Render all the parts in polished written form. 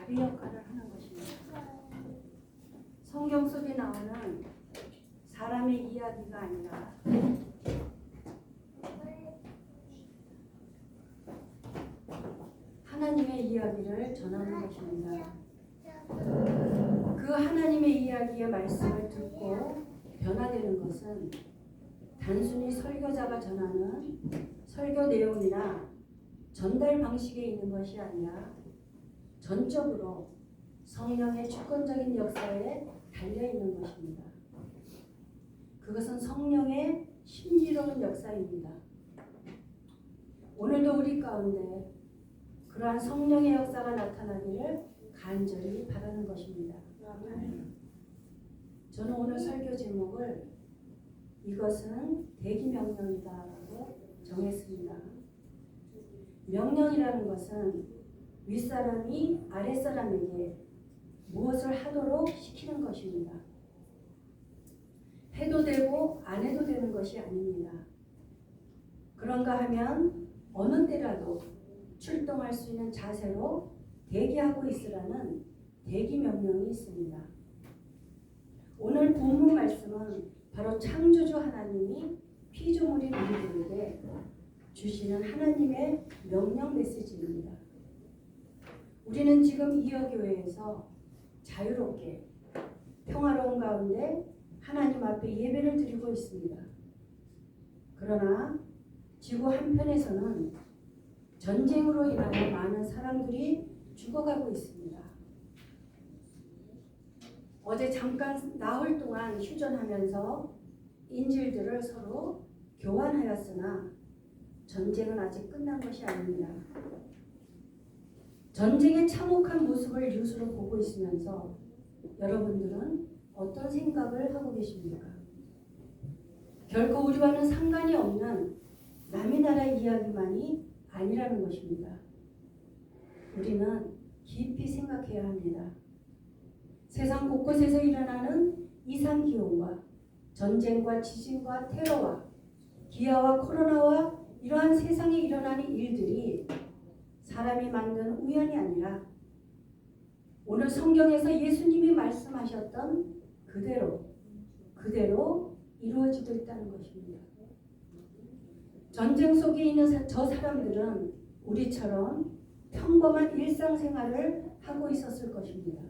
그 역할을 하는 것입니다. 성경 속에 나오는 사람의 이야기가 아니라 하나님의 이야기를 전하는 것입니다. 그 하나님의 이야기의 말씀을 듣고 변화되는 것은 단순히 설교자가 전하는 설교 내용이나 전달 방식에 있는 것이 아니라 전적으로 성령의 주권적인 역사에 달려있는 것입니다. 그것은 성령의 신비로운 역사입니다. 오늘도 우리 가운데 그러한 성령의 역사가 나타나기를 간절히 바라는 것입니다. 저는 오늘 설교 제목을 이것은 대기명령이다라고 정했습니다. 명령이라는 것은 윗사람이 아랫사람에게 무엇을 하도록 시키는 것입니다. 해도 되고 안 해도 되는 것이 아닙니다. 그런가 하면 어느 때라도 출동할 수 있는 자세로 대기하고 있으라는 대기명령이 있습니다. 오늘 본문 말씀은 바로 창조주 하나님이 피조물인 우리들에게 주시는 하나님의 명령 메시지입니다. 우리는 지금 이어교회에서 자유롭게 평화로운 가운데 하나님 앞에 예배를 드리고 있습니다. 그러나 지구 한편에서는 전쟁으로 인하여 많은 사람들이 죽어가고 있습니다. 어제 잠깐 나흘 동안 휴전하면서 인질들을 서로 교환하였으나 전쟁은 아직 끝난 것이 아닙니다. 전쟁의 참혹한 모습을 뉴스로 보고 있으면서 여러분들은 어떤 생각을 하고 계십니까? 결코 우리와는 상관이 없는 남의 나라 이야기만이 아니라는 것입니다. 우리는 깊이 생각해야 합니다. 세상 곳곳에서 일어나는 이상기온과 전쟁과 지진과 테러와 기아와 코로나와 이러한 세상에 일어나는 일들이 사람이 만든 우연이 아니라 오늘 성경에서 예수님이 말씀하셨던 그대로 이루어지고 있다는 것입니다. 전쟁 속에 있는 저 사람들은 우리처럼 평범한 일상생활을 하고 있었을 것입니다.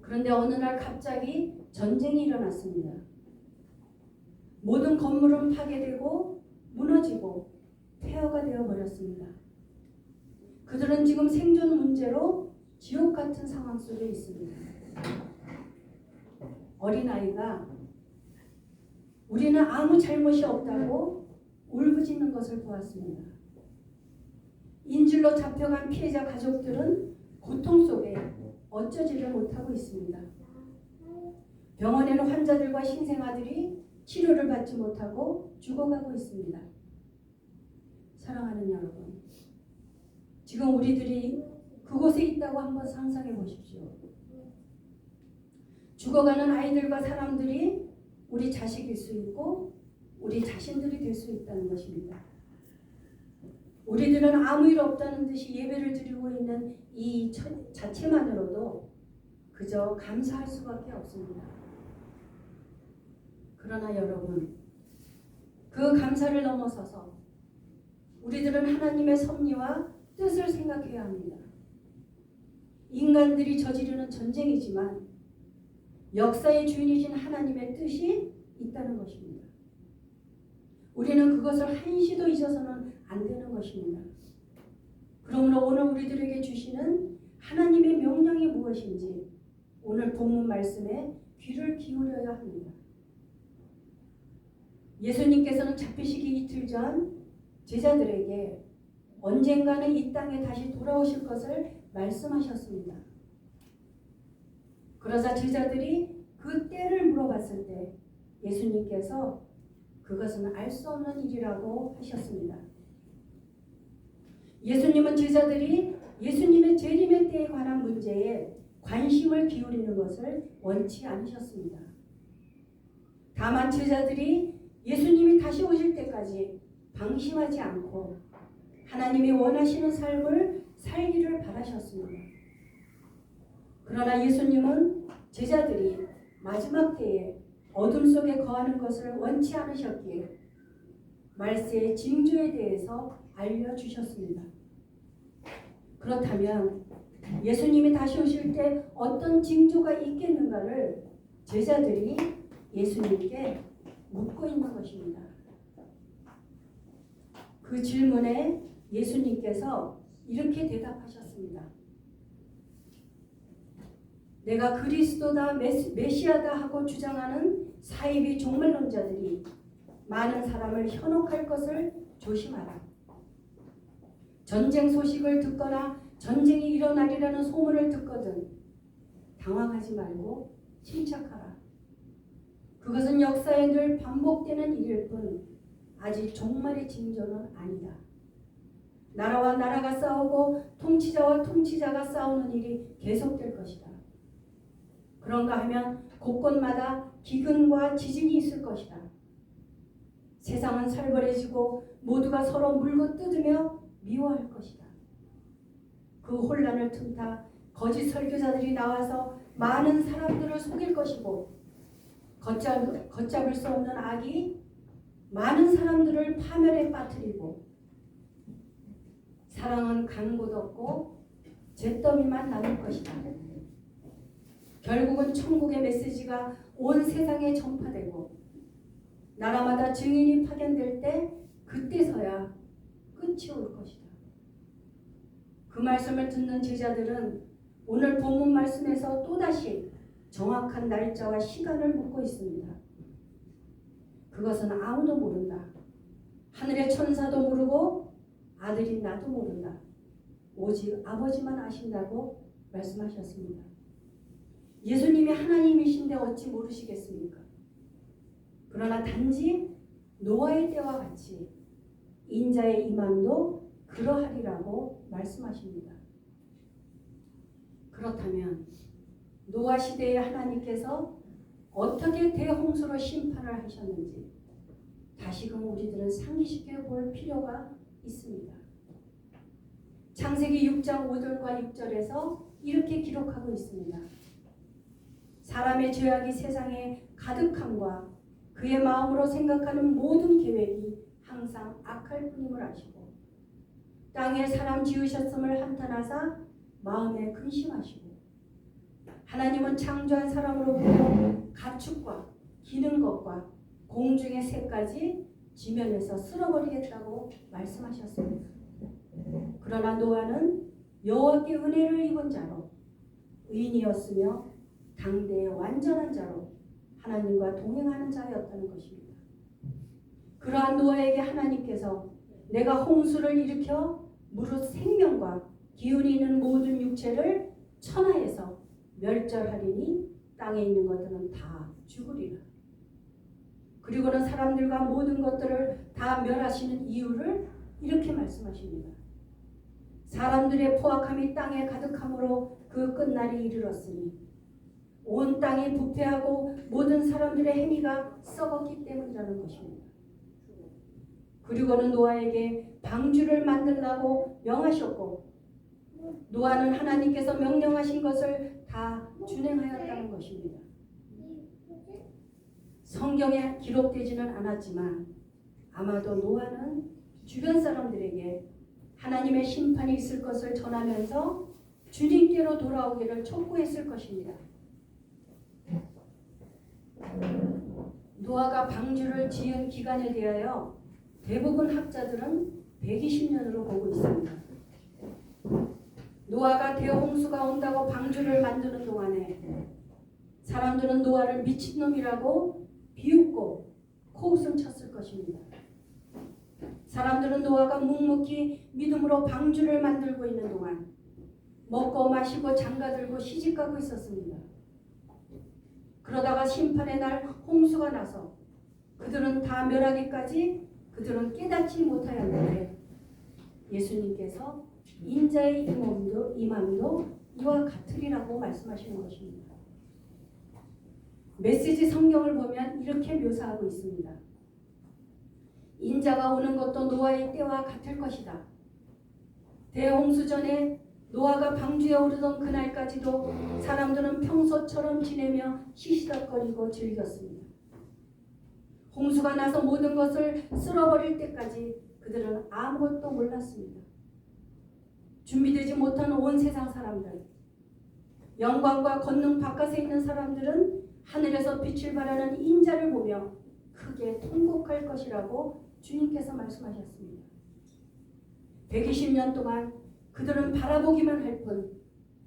그런데 어느 날 갑자기 전쟁이 일어났습니다. 모든 건물은 파괴되고 무너지고 폐허가 되어버렸습니다. 그들은 지금 생존 문제로 지옥 같은 상황 속에 있습니다. 어린아이가 우리는 아무 잘못이 없다고 울부짖는 것을 보았습니다. 인질로 잡혀간 피해자 가족들은 고통 속에 어쩌지를 못하고 있습니다. 병원에는 환자들과 신생아들이 치료를 받지 못하고 죽어가고 있습니다. 사랑하는 여러분, 지금 우리들이 그곳에 있다고 한번 상상해 보십시오. 죽어가는 아이들과 사람들이 우리 자식일 수 있고 우리 자신들이 될 수 있다는 것입니다. 우리들은 아무 일 없다는 듯이 예배를 드리고 있는 이 자체만으로도 그저 감사할 수밖에 없습니다. 그러나 여러분, 그 감사를 넘어서서 우리들은 하나님의 섭리와 뜻을 생각해야 합니다. 인간들이 저지르는 전쟁이지만 역사의 주인이신 하나님의 뜻이 있다는 것입니다. 우리는 그것을 한시도 잊어서는 안 되는 것입니다. 그러므로 오늘 우리들에게 주시는 하나님의 명령이 무엇인지 오늘 본문 말씀에 귀를 기울여야 합니다. 예수님께서는 잡히시기 이틀 전 제자들에게 언젠가는 이 땅에 다시 돌아오실 것을 말씀하셨습니다. 그러자 제자들이 그 때를 물어봤을 때 예수님께서 그것은 알 수 없는 일이라고 하셨습니다. 예수님은 제자들이 예수님의 재림의 때에 관한 문제에 관심을 기울이는 것을 원치 않으셨습니다. 다만 제자들이 예수님이 다시 오실 때까지 방심하지 않고 하나님이 원하시는 삶을 살기를 바라셨습니다. 그러나 예수님은 제자들이 마지막 때에 어둠 속에 거하는 것을 원치 않으셨기에 말세의 징조에 대해서 알려주셨습니다. 그렇다면 예수님이 다시 오실 때 어떤 징조가 있겠는가를 제자들이 예수님께 묻고 있는 것입니다. 그 질문에 예수님께서 이렇게 대답하셨습니다. 내가 그리스도다 메시아다 하고 주장하는 사이비 종말론자들이 많은 사람을 현혹할 것을 조심하라. 전쟁 소식을 듣거나 전쟁이 일어나리라는 소문을 듣거든 당황하지 말고 침착하라. 그것은 역사에 늘 반복되는 일일 뿐 아직 종말의 징조는 아니다. 나라와 나라가 싸우고 통치자와 통치자가 싸우는 일이 계속될 것이다. 그런가 하면 곳곳마다 기근과 지진이 있을 것이다. 세상은 살벌해지고 모두가 서로 물고 뜯으며 미워할 것이다. 그 혼란을 틈타 거짓 설교자들이 나와서 많은 사람들을 속일 것이고 걷잡을 수 없는 악이 많은 사람들을 파멸에 빠뜨리고 사랑은 간 곳 없고 잿더미만 남을 것이다. 결국은 천국의 메시지가 온 세상에 전파되고 나라마다 증인이 파견될 때 그때서야 끝이 올 것이다. 그 말씀을 듣는 제자들은 오늘 본문 말씀에서 또다시 정확한 날짜와 시간을 묻고 있습니다. 그것은 아무도 모른다. 하늘의 천사도 모르고 아들인 나도 모른다. 오직 아버지만 아신다고 말씀하셨습니다. 예수님이 하나님이신데 어찌 모르시겠습니까? 그러나 단지 노아의 때와 같이 인자의 임함도 그러하리라고 말씀하십니다. 그렇다면 노아 시대의 하나님께서 어떻게 대홍수로 심판을 하셨는지 다시금 우리들은 상기시켜 볼 필요가 있습니다. 창세기 6장 5절과 6절에서 이렇게 기록하고 있습니다. 사람의 죄악이 세상에 가득함과 그의 마음으로 생각하는 모든 계획이 항상 악할 뿐임을 아시고 땅에 사람 지으셨음을 한탄하사 마음에 근심하시고 하나님은 창조한 사람으로부터 가축과 기는 것과 공중의 새까지 지면에서 쓸어버리겠다고 말씀하셨습니다. 그러나 노아는 여호와께 은혜를 입은 자로 의인이었으며 당대의 완전한 자로 하나님과 동행하는 자였다는 것입니다. 그러한 노아에게 하나님께서 내가 홍수를 일으켜 무릇 생명과 기운이 있는 모든 육체를 천하에서 멸절하리니 땅에 있는 것들은 다 죽으리라. 그리고는 사람들과 모든 것들을 다 멸하시는 이유를 이렇게 말씀하십니다. 사람들의 포악함이 땅에 가득함으로 그 끝날이 이르렀으니 온 땅이 부패하고 모든 사람들의 행위가 썩었기 때문이라는 것입니다. 그리고는 노아에게 방주를 만들라고 명하셨고 노아는 하나님께서 명령하신 것을 다 준행하였다는 것입니다. 성경에 기록되지는 않았지만 아마도 노아는 주변 사람들에게 하나님의 심판이 있을 것을 전하면서 주님께로 돌아오기를 촉구했을 것입니다. 노아가 방주를 지은 기간에 대하여 대부분 학자들은 120년으로 보고 있습니다. 노아가 대홍수가 온다고 방주를 만드는 동안에 사람들은 노아를 미친놈이라고 비웃고 코웃음 쳤을 것입니다. 사람들은 노아가 묵묵히 믿음으로 방주를 만들고 있는 동안 먹고 마시고 장가들고 시집가고 있었습니다. 그러다가 심판의 날 홍수가 나서 그들은 다 멸하기까지 그들은 깨닫지 못하였는데 예수님께서 인자의 임함도 이와 같으리라고 말씀하시는 것입니다. 메시지 성경을 보면 이렇게 묘사하고 있습니다. 인자가 오는 것도 노아의 때와 같을 것이다. 대홍수 전에 노아가 방주에 오르던 그날까지도 사람들은 평소처럼 지내며 시시덕거리고 즐겼습니다. 홍수가 나서 모든 것을 쓸어버릴 때까지 그들은 아무것도 몰랐습니다. 준비되지 못한 온 세상 사람들, 영광과 권능 바깥에 있는 사람들은 하늘에서 빛을 발하는 인자를 보며 크게 통곡할 것이라고 주님께서 말씀하셨습니다. 120년 동안 그들은 바라보기만 할 뿐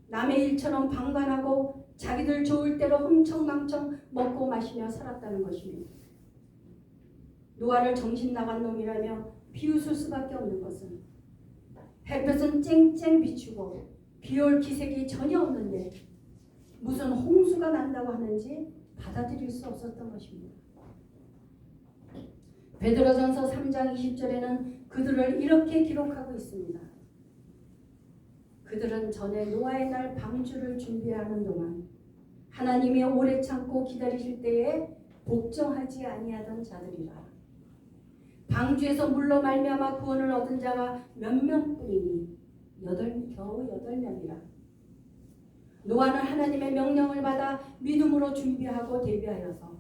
남의 일처럼 방관하고 자기들 좋을 대로 흥청망청 먹고 마시며 살았다는 것입니다. 노아를 정신 나간 놈이라며 비웃을 수밖에 없는 것은 햇볕은 쨍쨍 비추고 비올 기색이 전혀 없는데 무슨 홍수가 난다고 하는지 받아들일 수 없었던 것입니다. 베드로전서 3장 20절에는 그들을 이렇게 기록하고 있습니다. 그들은 전에 노아의 날 방주를 준비하는 동안 하나님이 오래 참고 기다리실 때에 복종하지 아니하던 자들이라. 방주에서 물로 말미암아 구원을 얻은 자가 몇 명뿐이니 겨우 8명이라. 노아는 하나님의 명령을 받아 믿음으로 준비하고 대비하여서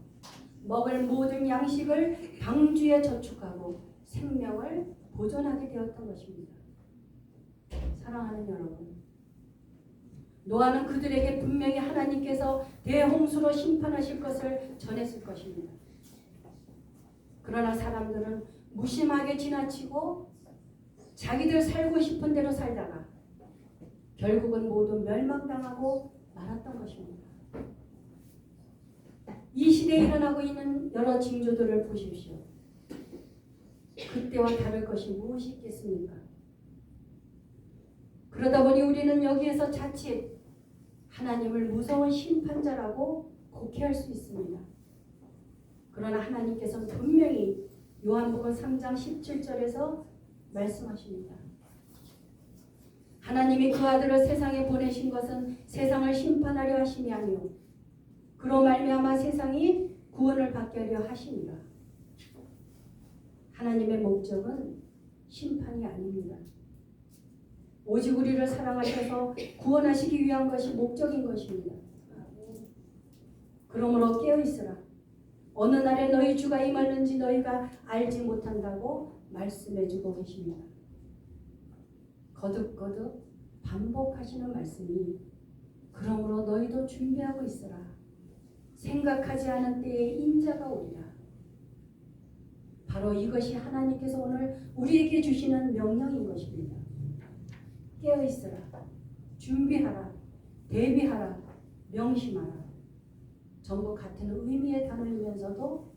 먹을 모든 양식을 방주에 저축하고 생명을 보존하게 되었던 것입니다. 사랑하는 여러분, 노아는 그들에게 분명히 하나님께서 대홍수로 심판하실 것을 전했을 것입니다. 그러나 사람들은 무심하게 지나치고 자기들 살고 싶은 대로 살다가 결국은 모두 멸망당하고 말았던 것입니다. 이 시대에 일어나고 있는 여러 징조들을 보십시오. 그때와 다를 것이 무엇이 있겠습니까? 그러다 보니 우리는 여기에서 자칫 하나님을 무서운 심판자라고 곡해할 수 있습니다. 그러나 하나님께서는 분명히 요한복음 3장 17절에서 말씀하십니다. 하나님이 그 아들을 세상에 보내신 것은 세상을 심판하려 하심이 아니요 그로 말미암아 세상이 구원을 받게 하려 하심이라. 하나님의 목적은 심판이 아닙니다. 오직 우리를 사랑하셔서 구원하시기 위한 것이 목적인 것입니다. 그러므로 깨어있으라. 어느 날에 너희 주가 임하는지 너희가 알지 못한다고 말씀해주고 계십니다. 거듭거듭 반복하시는 말씀이 그러므로 너희도 준비하고 있으라. 생각하지 않은 때에 인자가 오리라. 바로 이것이 하나님께서 오늘 우리에게 주시는 명령인 것입니다. 깨어있으라. 준비하라. 대비하라. 명심하라. 전부 같은 의미의 단어이면서도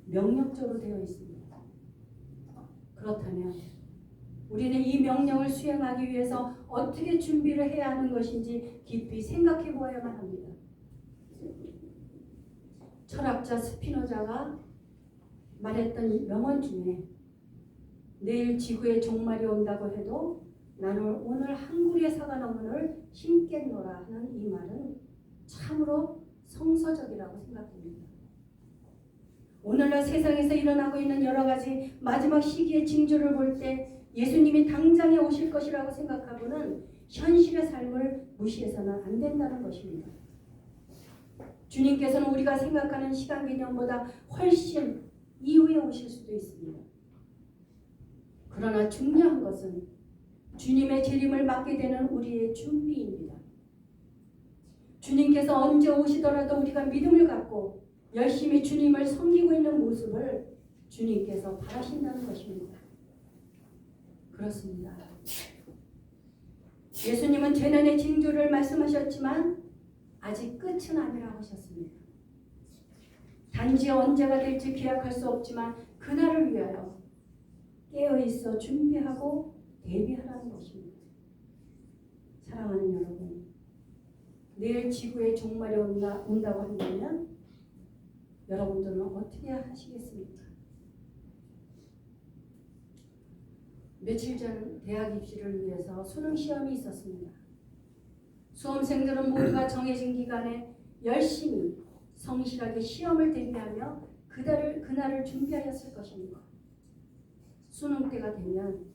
명령적으로 되어 있습니다. 그렇다면 우리는 이 명령을 수행하기 위해서 어떻게 준비를 해야 하는 것인지 깊이 생각해 보아야만 합니다. 철학자 스피노자가 말했던 명언 중에 내일 지구에 종말이 온다고 해도 나는 오늘 한 구리의 사과나무를 심겠노라 하는 이 말은 참으로 성서적이라고 생각됩니다. 오늘날 세상에서 일어나고 있는 여러 가지 마지막 시기의 징조를 볼 때 예수님이 당장에 오실 것이라고 생각하고는 현실의 삶을 무시해서는 안 된다는 것입니다. 주님께서는 우리가 생각하는 시간 개념보다 훨씬 이후에 오실 수도 있습니다. 그러나 중요한 것은 주님의 재림을 맞게 되는 우리의 준비입니다. 주님께서 언제 오시더라도 우리가 믿음을 갖고 열심히 주님을 섬기고 있는 모습을 주님께서 바라신다는 것입니다. 그렇습니다. 예수님은 재난의 징조를 말씀하셨지만 아직 끝은 아니라고 하셨습니다. 단지 언제가 될지 기약할 수 없지만 그날을 위하여 깨어있어 준비하고 대비하라는 것입니다. 사랑하는 여러분, 내일 지구에 종말이 온다고 한다면 여러분들은 어떻게 하시겠습니까? 며칠 전 대학 입시를 위해서 수능 시험이 있었습니다. 수험생들은 모두가 정해진 기간에 열심히 성실하게 시험을 대비하며 그날을 준비하였을 것입니다. 수능 때가 되면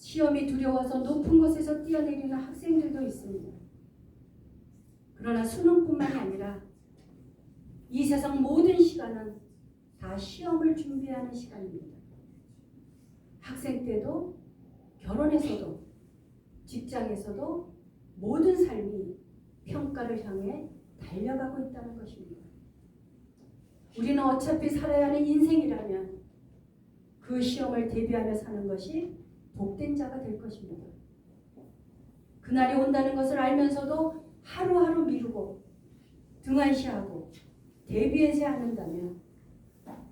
시험이 두려워서 높은 곳에서 뛰어내리는 학생들도 있습니다. 그러나 수능뿐만이 아니라 이 세상 모든 시간은 다 시험을 준비하는 시간입니다. 학생 때도 결혼에서도 직장에서도 모든 삶이 평가를 향해 달려가고 있다는 것입니다. 우리는 어차피 살아야 하는 인생이라면 그 시험을 대비하며 사는 것이 복된 자가 될 것입니다. 그날이 온다는 것을 알면서도 하루하루 미루고 등한시하고 대비하지 않는다면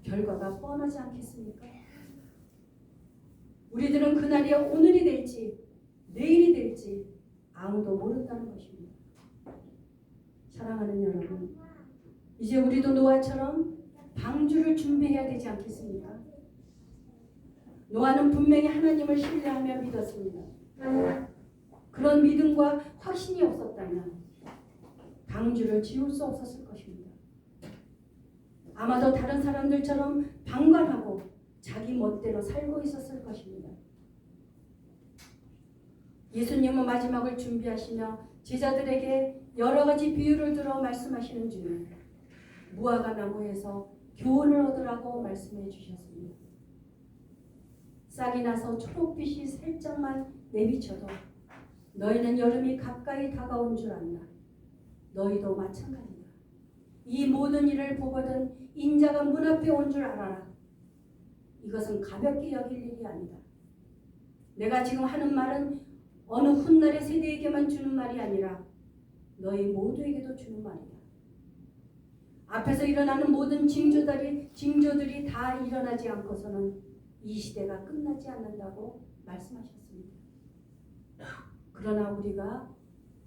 결과가 뻔하지 않겠습니까? 우리들은 그날이 오늘이 될지 내일이 될지 아무도 모른다는 것입니다. 사랑하는 여러분, 이제 우리도 노아처럼 방주를 준비해야 되지 않겠습니까? 노아는 분명히 하나님을 신뢰하며 믿었습니다. 그런 믿음과 확신이 없었다면 방주를 지을 수 없었을 것입니다. 아마도 다른 사람들처럼 방관하고 자기 멋대로 살고 있었을 것입니다. 예수님은 마지막을 준비하시며 제자들에게 여러 가지 비유를 들어 말씀하시는 중에 무화과 나무에서 교훈을 얻으라고 말씀해 주셨습니다. 싹이 나서 초록빛이 살짝만 내비쳐도 너희는 여름이 가까이 다가온 줄 안다. 너희도 마찬가지다. 이 모든 일을 보거든 인자가 문 앞에 온 줄 알아라. 이것은 가볍게 여길 일이 아니다. 내가 지금 하는 말은 어느 훗날의 세대에게만 주는 말이 아니라 너희 모두에게도 주는 말이다. 앞에서 일어나는 모든 징조들이 다 일어나지 않고서는 이 시대가 끝나지 않는다고 말씀하셨습니다. 그러나 우리가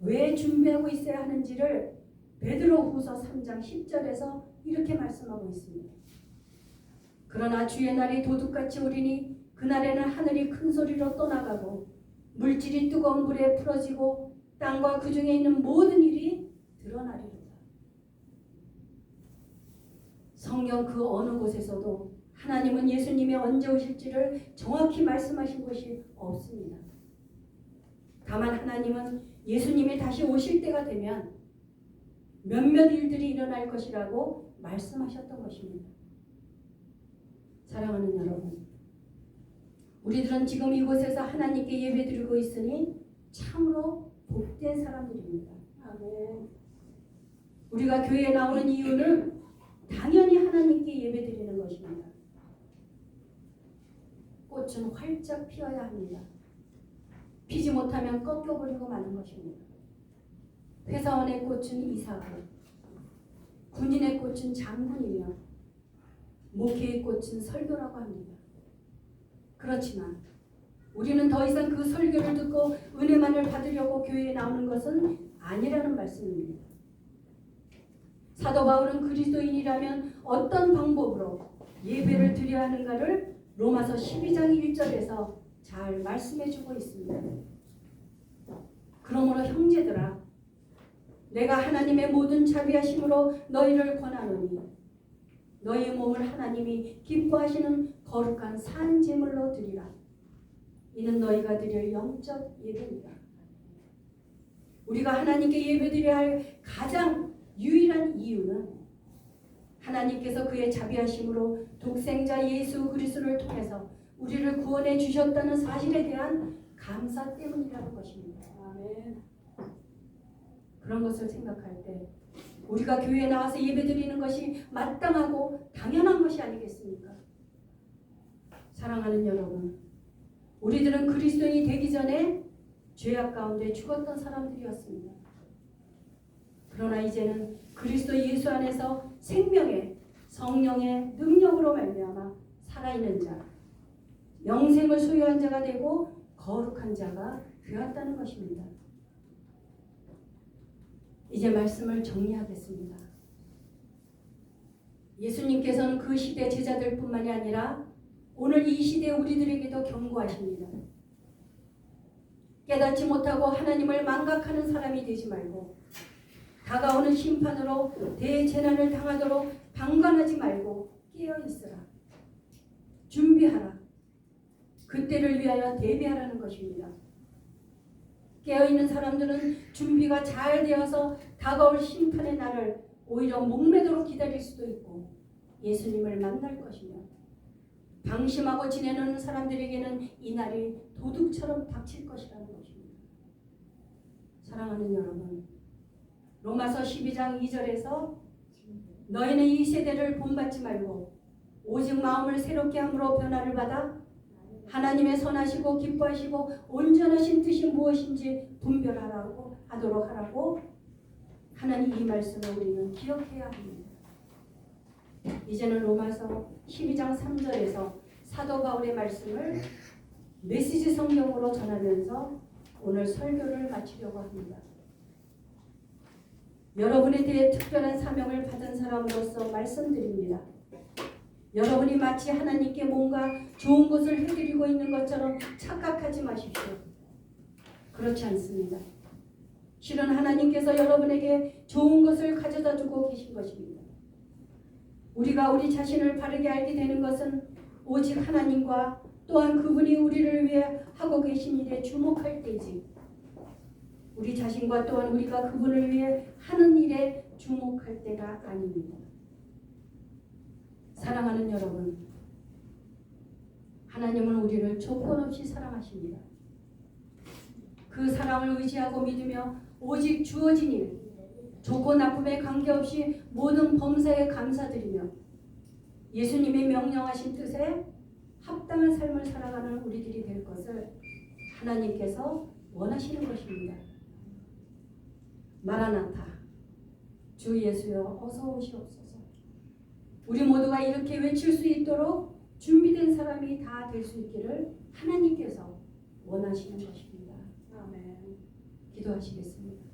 왜 준비하고 있어야 하는지를 베드로후서 3장 10절에서 이렇게 말씀하고 있습니다. 그러나 주의 날이 도둑같이 오리니 그날에는 하늘이 큰 소리로 떠나가고 물질이 뜨거운 불에 풀어지고 땅과 그 중에 있는 모든 일이 드러나리로다. 성경 그 어느 곳에서도 하나님은 예수님이 언제 오실지를 정확히 말씀하신 것이 없습니다. 다만 하나님은 예수님이 다시 오실 때가 되면 몇몇 일들이 일어날 것이라고 말씀하셨던 것입니다. 사랑하는 여러분, 우리들은 지금 이곳에서 하나님께 예배드리고 있으니 참으로 복된 사람들입니다. 아멘. 우리가 교회에 나오는 이유는 당연히 하나님께 예배드리는 것입니다. 꽃은 활짝 피어야 합니다. 피지 못하면 꺾여버리고 마는 것입니다. 회사원의 꽃은 이사고, 군인의 꽃은 장군이며, 목회의 꽃은 설교라고 합니다. 그렇지만 우리는 더 이상 그 설교를 듣고 은혜만을 받으려고 교회에 나오는 것은 아니라는 말씀입니다. 사도 바울은 그리스도인이라면 어떤 방법으로 예배를 드려야 하는가를 로마서 12장 1절에서 잘 말씀해주고 있습니다. 그러므로 형제들아, 내가 하나님의 모든 자비하심으로 너희를 권하노니 너희의 몸을 하나님이 기뻐하시는 거룩한 산 제물로 드리라. 이는 너희가 드릴 영적 예배니라. 우리가 하나님께 예배드려야 할 가장 유일한 이유는 하나님께서 그의 자비하심으로 독생자 예수 그리스도를 통해서 우리를 구원해 주셨다는 사실에 대한 감사 때문이라는 것입니다. 아멘. 그런 것을 생각할 때 우리가 교회에 나와서 예배드리는 것이 마땅하고 당연한 것이 아니겠습니까? 사랑하는 여러분, 우리들은 그리스도인이 되기 전에 죄악 가운데 죽었던 사람들이었습니다. 그러나 이제는 그리스도 예수 안에서 생명의 성령의 능력으로 말미암아 살아있는 자, 영생을 소유한 자가 되고 거룩한 자가 되었다는 것입니다. 이제 말씀을 정리하겠습니다. 예수님께서는 그 시대 제자들뿐만이 아니라 오늘 이 시대 우리들에게도 경고하십니다. 깨닫지 못하고 하나님을 망각하는 사람이 되지 말고 다가오는 심판으로 대재난을 당하도록 방관하지 말고 깨어있으라. 준비하라. 그때를 위하여 대비하라는 것입니다. 깨어있는 사람들은 준비가 잘 되어서 다가올 심판의 날을 오히려 목매도록 기다릴 수도 있고 예수님을 만날 것이며, 방심하고 지내는 사람들에게는 이 날이 도둑처럼 닥칠 것이라는 것입니다. 사랑하는 여러분, 로마서 12장 2절에서 너희는 이 세대를 본받지 말고 오직 마음을 새롭게 함으로 변화를 받아 하나님의 선하시고 기뻐하시고 온전하신 뜻이 무엇인지 분별하라고 하도록 하라고 하나님 이 말씀을 우리는 기억해야 합니다. 이제는 로마서 12장 3절에서 사도 바울의 말씀을 메시지 성경으로 전하면서 오늘 설교를 마치려고 합니다. 여러분에 대해 특별한 사명을 받은 사람으로서 말씀드립니다. 여러분이 마치 하나님께 뭔가 좋은 것을 해드리고 있는 것처럼 착각하지 마십시오. 그렇지 않습니다. 실은 하나님께서 여러분에게 좋은 것을 가져다 주고 계신 것입니다. 우리가 우리 자신을 바르게 알게 되는 것은 오직 하나님과 또한 그분이 우리를 위해 하고 계신 일에 주목할 때이지, 우리 자신과 또한 우리가 그분을 위해 하는 일에 주목할 때가 아닙니다. 사랑하는 여러분, 하나님은 우리를 조건 없이 사랑하십니다. 그 사랑을 의지하고 믿으며 오직 주어진 일, 좋고 나쁨에 관계없이 모든 범사에 감사드리며 예수님이 명령하신 뜻에 합당한 삶을 살아가는 우리들이 될 것을 하나님께서 원하시는 것입니다. 마라나타, 주 예수여 어서 오시옵소서. 우리 모두가 이렇게 외칠 수 있도록 준비된 사람이 다 될 수 있기를 하나님께서 원하시는 것입니다. 아멘. 기도하시겠습니다.